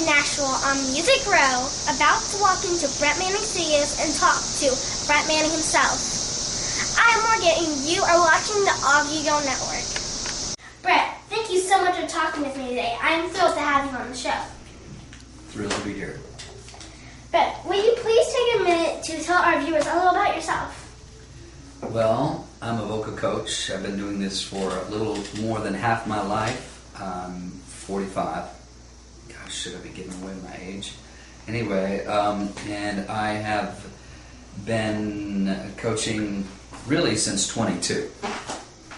in Nashville on AUGEgirl, about to walk into Brett Manning's studios and talk to Brett Manning himself. I'm Morgan and you are watching the AUGEgirl Network. Brett, thank you so much for talking with me today. I'm thrilled to have you on the show. Thrilled to be here. Brett, will you please take a minute to tell our viewers a little about yourself? Well, I'm a vocal coach. I've been doing this for a little more than half my life. I'm 45. Gosh, should I be giving away my age? Anyway, and I have been coaching really since 22.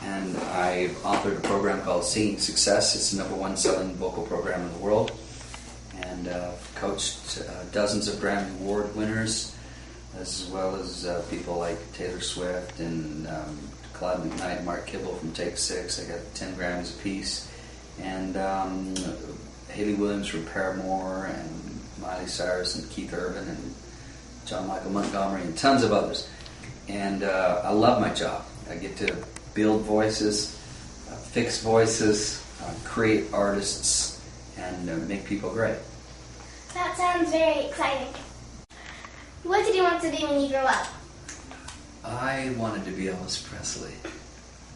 And I've authored a program called Singing Success. It's the #1 selling vocal program in the world. And coached dozens of Grammy Award winners, as well as people like Taylor Swift and Claude McKnight and Mark Kibble from Take 6. I got 10 Grammys apiece. And Haley Williams from Paramore, and Miley Cyrus and Keith Urban and John Michael Montgomery and tons of others. And I love my job. I get to build voices, fix voices, create artists, and make people great. That sounds very exciting. What did you want to be when you grew up? I wanted to be Elvis Presley.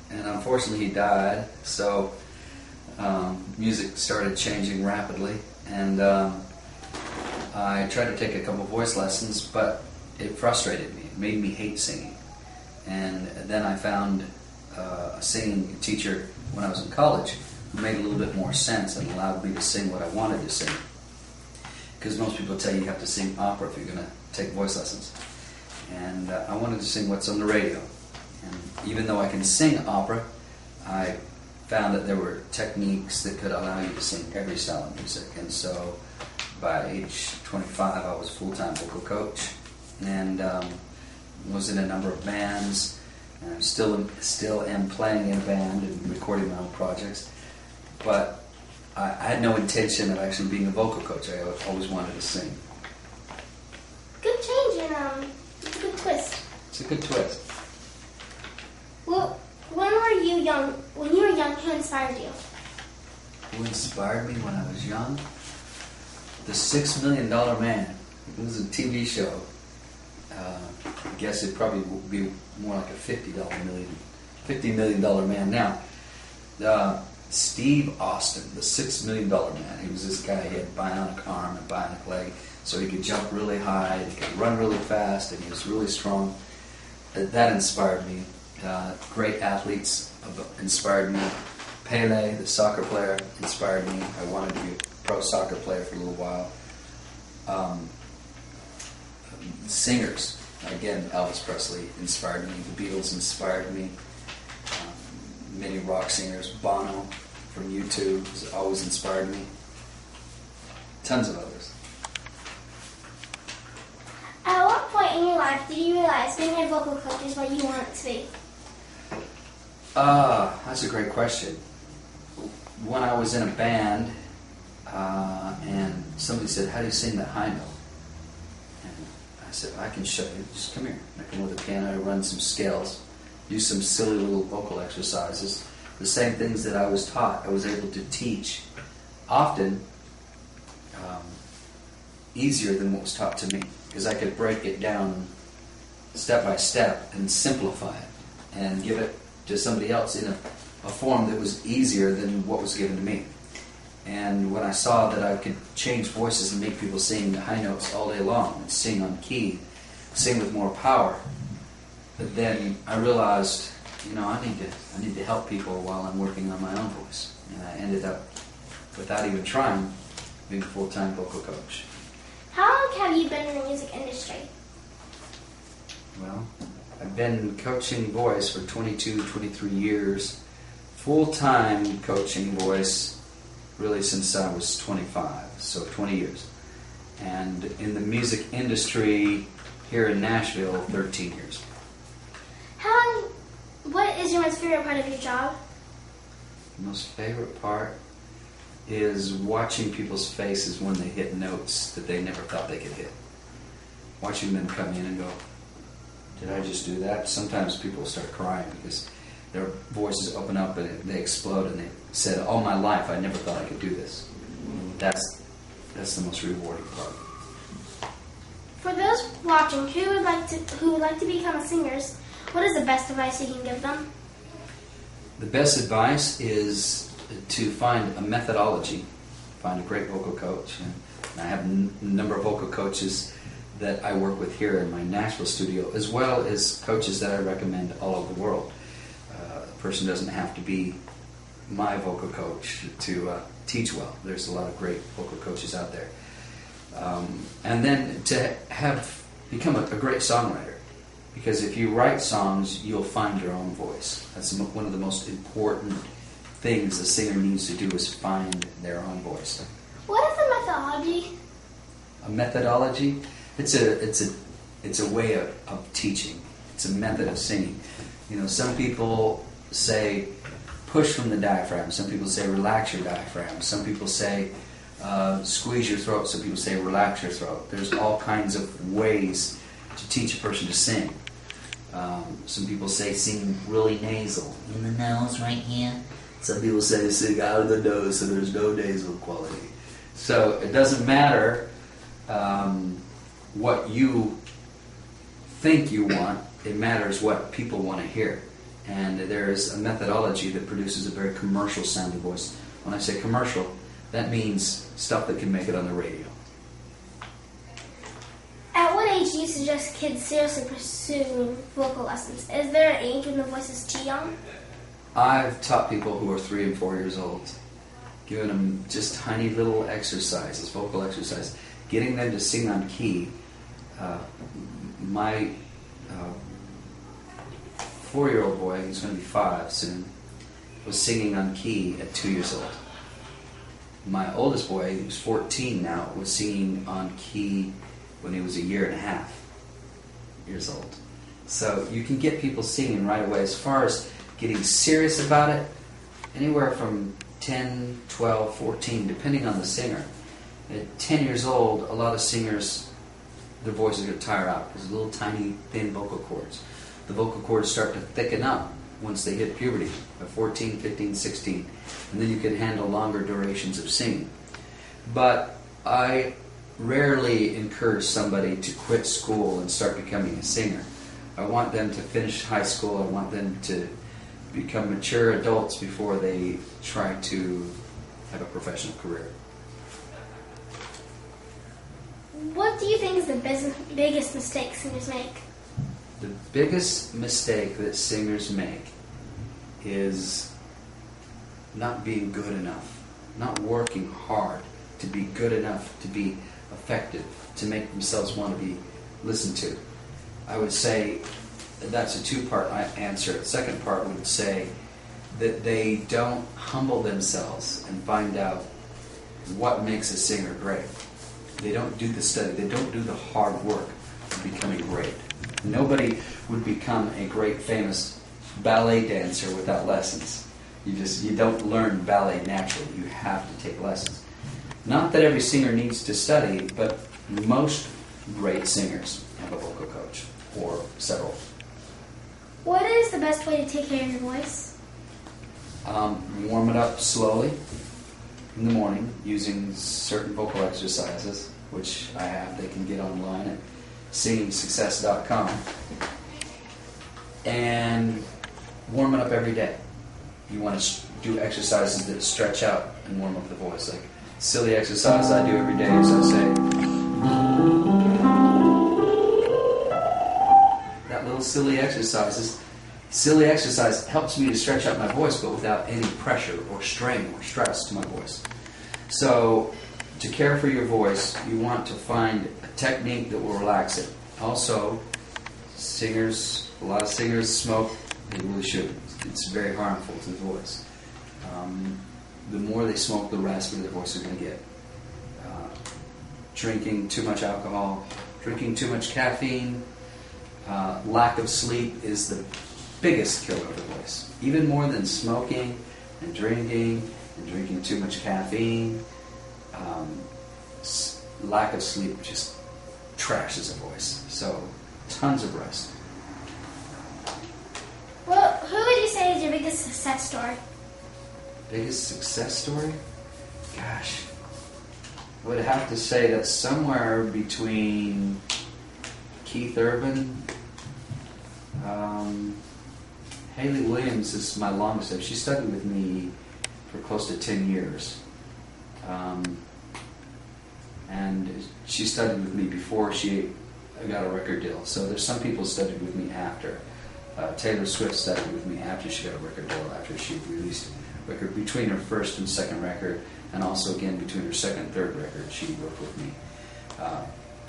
And unfortunately he died, so music started changing rapidly. And I tried to take a couple voice lessons, but it frustrated me. It made me hate singing. And then I found a singing teacher when I was in college who made a little bit more sense and allowed me to sing what I wanted to sing. Because most people tell you have to sing opera if you're going to take voice lessons. And I wanted to sing what's on the radio. And even though I can sing opera, I found that there were techniques that could allow you to sing every style of music. And so by age 25, I was a full-time vocal coach and was in a number of bands. And I still am playing in a band and recording my own projects. But I had no intention of actually being a vocal coach. I always wanted to sing. Good change and it's a good twist. It's a good twist. Well, when you were young, who inspired you? Who inspired me when I was young? The $6 Million Man. It was a TV show. I guess it probably would be more like a $50 million man now. Steve Austin, the $6 Million Man. He was this guy. He had bionic arm and bionic leg, so he could jump really high, he could run really fast, and he was really strong. That inspired me. Great athletes inspired me. Pele, the soccer player, inspired me. I wanted to be a pro soccer player for a little while. Singers, again, Elvis Presley inspired me. The Beatles inspired me. Many rock singers, Bono from U2 has always inspired me. Tons of others. At what point in your life did you realize being a vocal coach is what you wanted to be? That's a great question. When I was in a band, and somebody said, "How do you sing that high note?" And I said, "I can show you. Just come here." And I come with a piano, I run some scales, do some silly little vocal exercises. The same things that I was taught, I was able to teach. Often easier than what was taught to me, because I could break it down step by step and simplify it and give it to somebody else in a form that was easier than what was given to me. And when I saw that I could change voices and make people sing the high notes all day long and sing on key, sing with more power, but then I realized, I need to help people while I'm working on my own voice. And I ended up, without even trying, being a full-time vocal coach. How long have you been in the music industry? Well, I've been coaching voice for 22, 23 years. Full-time coaching voice really since I was 25, so 20 years. And in the music industry here in Nashville, 13 years. What is your most favorite part of your job? The most favorite part is watching people's faces when they hit notes that they never thought they could hit. Watching them come in and go, "Did I just do that?" Sometimes people start crying because their voices open up and they explode and they said, "All my life I never thought I could do this." That's that's the most rewarding part. For those watching who would like to become singers, what is the best advice you can give them? The best advice is to find a methodology, find a great vocal coach. And I have a number of vocal coaches that I work with here in my Nashville studio, as well as coaches that I recommend all over the world. A person doesn't have to be my vocal coach to teach well. There's a lot of great vocal coaches out there. And then to become a great songwriter. Because if you write songs, you'll find your own voice. That's one of the most important things a singer needs to do, is find their own voice. What is a methodology? A methodology? It's a way of teaching. It's a method of singing. You know, some people say push from the diaphragm. Some people say relax your diaphragm. Some people say squeeze your throat. Some people say relax your throat. There's all kinds of ways to teach a person to sing. Some people say sing really nasal, in the nose right here. Some people say sing out of the nose, so there's no nasal quality. So it doesn't matter what you think you want, it matters what people want to hear. And there's a methodology that produces a very commercial sounding voice. When I say commercial, that means stuff that can make it on the radio. At what age do you suggest kids seriously pursue vocal lessons? Is there an age when the voice is too young? I've taught people who are 3 and 4 years old, giving them just tiny little exercises, vocal exercises, getting them to sing on key. My 4-year-old boy, he's going to be 5 soon, was singing on key at 2 years old. My oldest boy, who's 14 now, was singing on key when he was 1.5 years old. So you can get people singing right away. As far as getting serious about it, anywhere from 10, 12, 14, depending on the singer. At 10 years old, a lot of singers, their voices are going to tire out because little tiny thin vocal cords. The vocal cords start to thicken up once they hit puberty at 14, 15, 16, and then you can handle longer durations of singing. But I rarely encourage somebody to quit school and start becoming a singer. I want them to finish high school. I want them to become mature adults before they try to have a professional career. What do you think is the biggest mistake singers make? The biggest mistake that singers make is not being good enough, not working hard to be good enough to be effective, to make themselves want to be listened to. I would say that's a two-part answer. The second part would say that they don't humble themselves and find out what makes a singer great. They don't do the study. They don't do the hard work of becoming great. Nobody would become a great, famous ballet dancer without lessons. You don't learn ballet naturally. You have to take lessons. Not that every singer needs to study, but most great singers have a vocal coach, or several. What is the best way to take care of your voice? Warm it up slowly in the morning using certain vocal exercises, which I have. They can get online at singingsuccess.com. And warm it up every day. You want to do exercises that stretch out and warm up the voice, like silly exercises I do every day, as I say. That little silly exercise helps me to stretch out my voice, but without any pressure or strain or stress to my voice. So, to care for your voice, you want to find a technique that will relax it. Also, a lot of singers smoke. They really shouldn't. It's very harmful to the voice. The more they smoke, the raspier their voice is going to get. Drinking too much alcohol, drinking too much caffeine, lack of sleep is the biggest killer of the voice. Even more than smoking and drinking too much caffeine. Lack of sleep just trashes a voice. So, tons of rest. Well, who would you say is your biggest success story? Biggest success story? Gosh. I would have to say that somewhere between Keith Urban, Haley Williams is my longest. She studied with me for close to 10 years. And she studied with me before she got a record deal. So there's some people who studied with me after. Taylor Swift studied with me after she got a record deal, after she released a record, between her first and second record, and also again between her second and third record, she worked with me.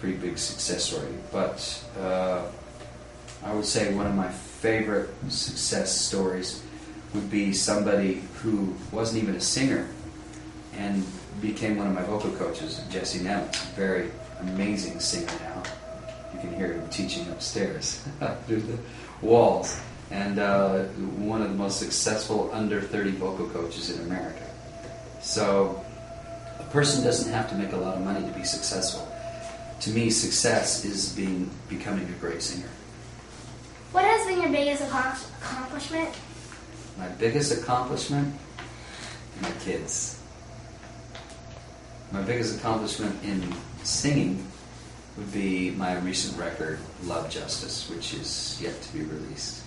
Pretty big success story. But I would say one of my favorite success stories would be somebody who wasn't even a singer and became one of my vocal coaches, Jesse Nemitz, a very amazing singer now. You can hear him teaching upstairs through the walls, and one of the most successful under 30 vocal coaches in America. So a person doesn't have to make a lot of money to be successful. To me, success is becoming a great singer. What has been your biggest accomplishment? My biggest accomplishment? My kids. My biggest accomplishment in singing would be my recent record, Love Justice, which is yet to be released.